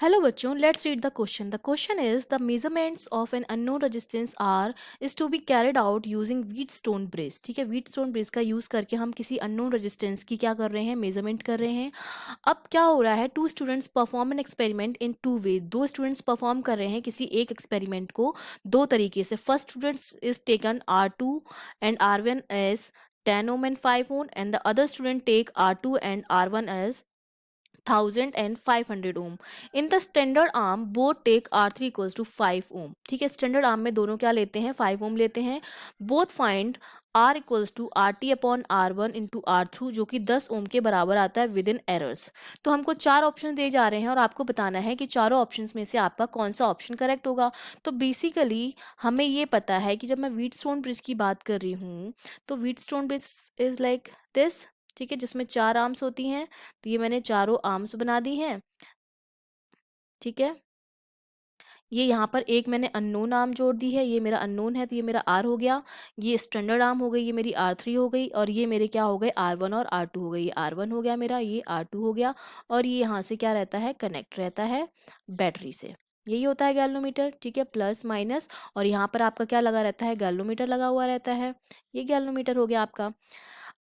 Hello बच्चों, let's read the question. The question is the measurements of an unknown resistance R is to be carried out using Wheatstone bridge. ठीक है, Wheatstone bridge का use करके हम किसी unknown resistance की क्या कर रहे हैं, मेजरमेंट कर रहे हैं. अब क्या हो रहा है, two students perform an experiment in two ways. दो स्टूडेंट्स परफॉर्म कर रहे हैं किसी एक एक्सपेरिमेंट को दो तरीके से. First students is taken R2 and R1 as 10 ohm and 5 ohm, and the other student take R2 and R1 as 1000 and 500 ohm. In the standard arm both take R3 equals to 5 ohm. ठीक है, standard arm में दोनों क्या लेते हैं, 5 ohm लेते हैं. Both find R equals to RT upon R1 into R2 जो कि 10 ओम के बराबर आता है विद इन एरर्स. तो हमको चार ऑप्शन दिए जा रहे हैं और आपको बताना है कि चारों ऑप्शंस में से आपका कौन सा ऑप्शन करेक्ट होगा. तो बेसिकली हमें ये पता है कि जब मैं व्हीटस्टोन ब्रिज की बात कर रही हूँ तो Wheatstone bridge is like this. ठीक है, जिसमें चार आर्म्स होती हैं. तो ये मैंने चारों आर्म्स बना दी हैं. ठीक है, ये यहाँ पर एक मैंने अननोन आर्म जोड़ दी है. ये मेरा अननोन है तो ये मेरा आर हो गया. ये स्टैंडर्ड आर्म हो गई, ये मेरी R3 हो गई. और ये मेरे क्या हो गए, R1 और R2 हो गई. ये R1 हो गया मेरा, ये R2 हो गया. और ये यहाँ से क्या रहता है, कनेक्ट रहता है बैटरी से. यही होता है गैल्वोमीटर. ठीक है, प्लस माइनस. और यहाँ पर आपका क्या लगा रहता है, गैल्वोमीटर लगा हुआ रहता है. ये गैल्वोमीटर हो गया आपका.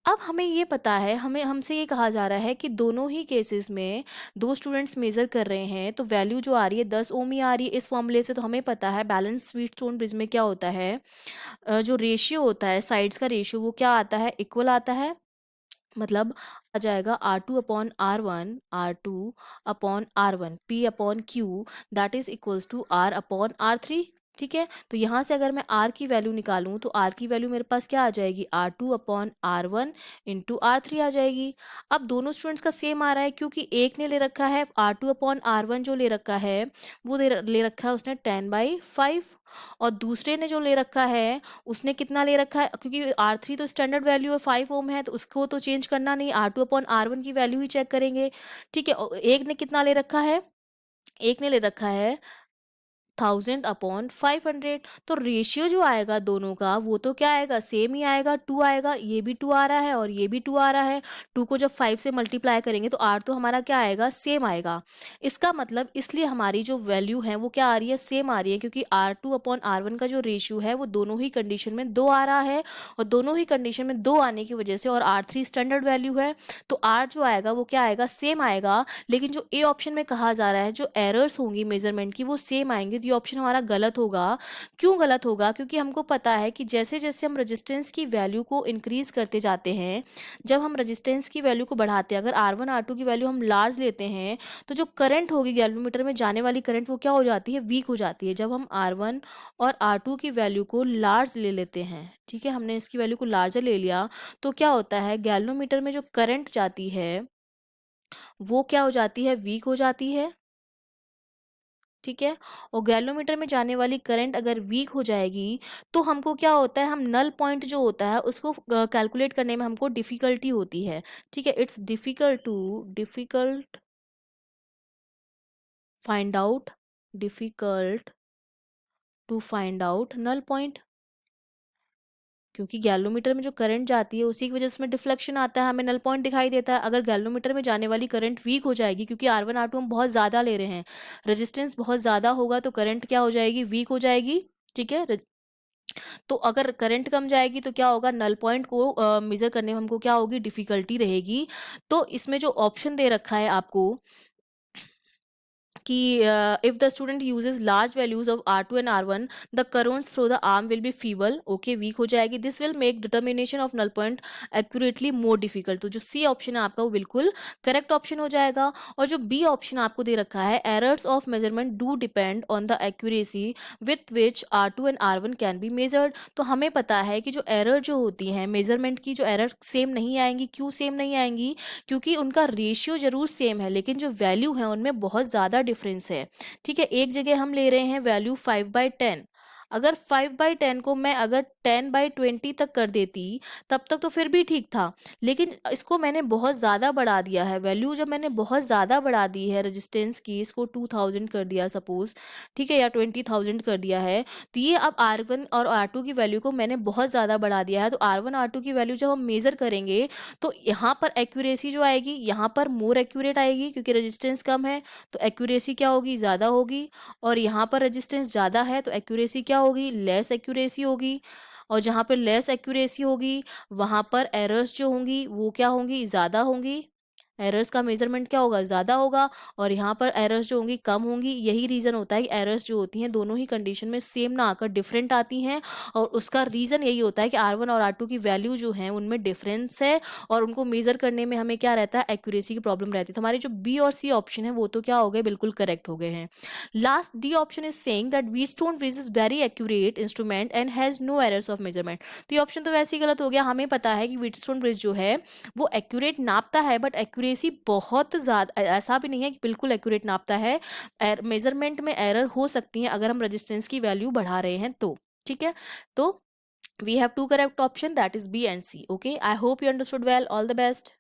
अब हमें ये पता है, हमें हमसे ये कहा जा रहा है कि दोनों ही केसेस में दो स्टूडेंट्स मेजर कर रहे हैं तो वैल्यू जो आ रही है 10 ओम ही आ रही है इस फॉर्मूले से. तो हमें पता है बैलेंस व्हीटस्टोन ब्रिज में क्या होता है, जो रेशियो होता है साइड्स का रेशियो वो क्या आता है, इक्वल आता है. मतलब आ जाएगा R2 upon R1, R2 upon R1, P upon Q that is equals to R upon R3. ठीक है, तो यहाँ से अगर मैं R की वैल्यू निकालूं तो R की वैल्यू मेरे पास क्या आ जाएगी, R2 upon R1 into R3 आ जाएगी. अब दोनों स्टूडेंट्स का सेम आ रहा है क्योंकि एक ने ले रखा है R2 अपॉन R1, जो ले रखा है वो ले रखा है उसने 10/5. और दूसरे ने जो ले रखा है उसने कितना ले रखा है, क्योंकि R3 तो स्टैंडर्ड वैल्यू है 5 ओम है तो उसको तो चेंज करना नहीं, R2 अपॉन R1 की वैल्यू ही चेक करेंगे. ठीक है, और एक ने कितना ले रखा है, एक ने ले रखा है 1000/500. तो रेशियो जो आएगा दोनों का वो तो क्या आएगा, सेम ही आएगा, 2 आएगा. ये भी 2 आ रहा है और ये भी 2 आ रहा है. 2 को जब 5 से मल्टीप्लाई करेंगे तो R तो हमारा क्या आएगा, सेम आएगा. इसका मतलब इसलिए हमारी जो वैल्यू है वो क्या आ रही है, सेम आ रही है, क्योंकि R2 अपॉन R1 का जो रेशियो है वो दोनों ही कंडीशन में 2 आ रहा है. और दोनों ही कंडीशन में 2 आने की वजह से, और R3 स्टैंडर्ड वैल्यू है तो R जो आएगा वो क्या आएगा, सेम आएगा. लेकिन जो ए ऑप्शन में कहा जा रहा है जो एरर्स होंगी मेजरमेंट की वो सेम आएंगे. तो ये ऑप्शन हमारा गलत होगा. क्यों गलत होगा, क्योंकि हमको पता है कि जैसे जैसे हम रेजिस्टेंस की वैल्यू को इंक्रीज करते जाते हैं, जब हम रेजिस्टेंस की वैल्यू को बढ़ाते हैं, अगर R1 R2 की वैल्यू हम लार्ज लेते हैं तो जो करंट होगी गैल्वोमीटर में जाने वाली करंट वो क्या हो जाती है, वीक हो जाती है. जब हम R1 और R2 की वैल्यू को लार्ज ले लेते हैं, ठीक है, हमने इसकी वैल्यू को लार्जर ले लिया तो क्या होता है, गैल्वोमीटर में जो करंट जाती है वो क्या हो जाती है, वीक हो जाती है. ठीक है, और गैल्वोमीटर में जाने वाली करंट अगर वीक हो जाएगी तो हमको क्या होता है, हम नल पॉइंट जो होता है उसको कैलकुलेट करने में हमको डिफिकल्टी होती है. ठीक है, it's difficult find out difficult to find out null point. क्योंकि गैल्वोमीटर में जो करंट जाती है उसी की वजह से उसमें डिफ्लेक्शन आता है, हमें नल पॉइंट दिखाई देता है. अगर गैल्वोमीटर में जाने वाली करंट वीक हो जाएगी, क्योंकि R1 R2 हम बहुत ज़्यादा ले रहे हैं, रेजिस्टेंस बहुत ज़्यादा होगा तो करंट क्या हो जाएगी, वीक हो जाएगी. ठीक है, तो अगर करंट कम जाएगी तो क्या होगा, नल पॉइंट को मेजर करने में हमको क्या होगी, डिफिकल्टी रहेगी. तो इसमें जो ऑप्शन दे रखा है आपको कि if the student uses large values of R2 and R1 the currents through the arm will be feeble. Okay, weak हो जाएगी. This will make determination of null point accurately more difficult. तो जो C option है आपका वो बिल्कुल correct option हो जाएगा. और जो बी ऑप्शन आपको दे रखा है, errors of measurement do depend on the accuracy with which R2 and R1 can be measured. तो हमें पता है कि जो एरर जो होती है मेजरमेंट की, जो एरर सेम नहीं आएंगी. क्यों सेम नहीं आएंगी, क्योंकि उनका रेशियो जरूर सेम है लेकिन जो वैल्यू है उनमें बहुत ज़्यादा डिफरेंस है. ठीक है, एक जगह हम ले रहे हैं वैल्यू 5/10, अगर 5/10 को मैं अगर 10/20 तक कर देती तब तक तो फिर भी ठीक था, लेकिन इसको मैंने बहुत ज़्यादा बढ़ा दिया है। वैल्यू जब मैंने बहुत ज़्यादा बढ़ा दी है रेजिस्टेंस की, इसको 2000 कर दिया सपोज, ठीक है, या 20,000 कर दिया है, तो ये अब R1 और R2 की वैल्यू को मैंने बहुत ज़्यादा बढ़ा दिया है। तो R1 R2 की वैल्यू जब हम मेज़र करेंगे तो यहाँ पर एक्यूरेसी जो आएगी, यहाँ पर मोर एक्यूरेट आएगी क्योंकि रेजिस्टेंस कम है, तो एक्यूरेसी क्या होगी, ज़्यादा होगी। और यहाँ पर रेजिस्टेंस ज़्यादा है तो एक्यूरेसी क्या होगी, लेस एक्यूरेसी होगी। और जहाँ पर लेस एक्यूरेसी होगी वहाँ पर एरर्स जो होंगी वो क्या होंगी, ज़्यादा होंगी। एरर्स का मेजरमेंट क्या होगा, ज़्यादा होगा। और यहाँ पर एरर्स जो होंगी कम होंगी। यही रीज़न होता है कि एरर्स जो होती हैं दोनों ही कंडीशन में सेम ना आकर डिफरेंट आती हैं, और उसका रीज़न यही होता है कि R1 और R2 की वैल्यू जो है उनमें डिफरेंस है, और उनको मेजर करने में हमें क्या रहता है, एक्यूरेसी की प्रॉब्लम रहती है। तो हमारे जो बी और सी ऑप्शन है वो तो क्या हो गए, बिल्कुल करेक्ट हो गए हैं। Last D option is saying that Wheatstone bridge is very accurate instrument and has no errors of measurement. तो ये ऑप्शन तो वैसे ही गलत हो गया। हमें पता है कि व्हीटस्टोन ब्रिज जो है वो एक्यूरेट नापता है, बट एक्यूरेसी बहुत ज़्यादा, ऐसा भी नहीं है कि बिल्कुल एक्यूरेट नापता है। मेजरमेंट में एरर हो सकती है अगर हम रेजिस्टेंस की वैल्यू बढ़ा रहे हैं तो। ठीक है, तो we have two correct option, that is B and C. Okay, I hope you understood well. All the best.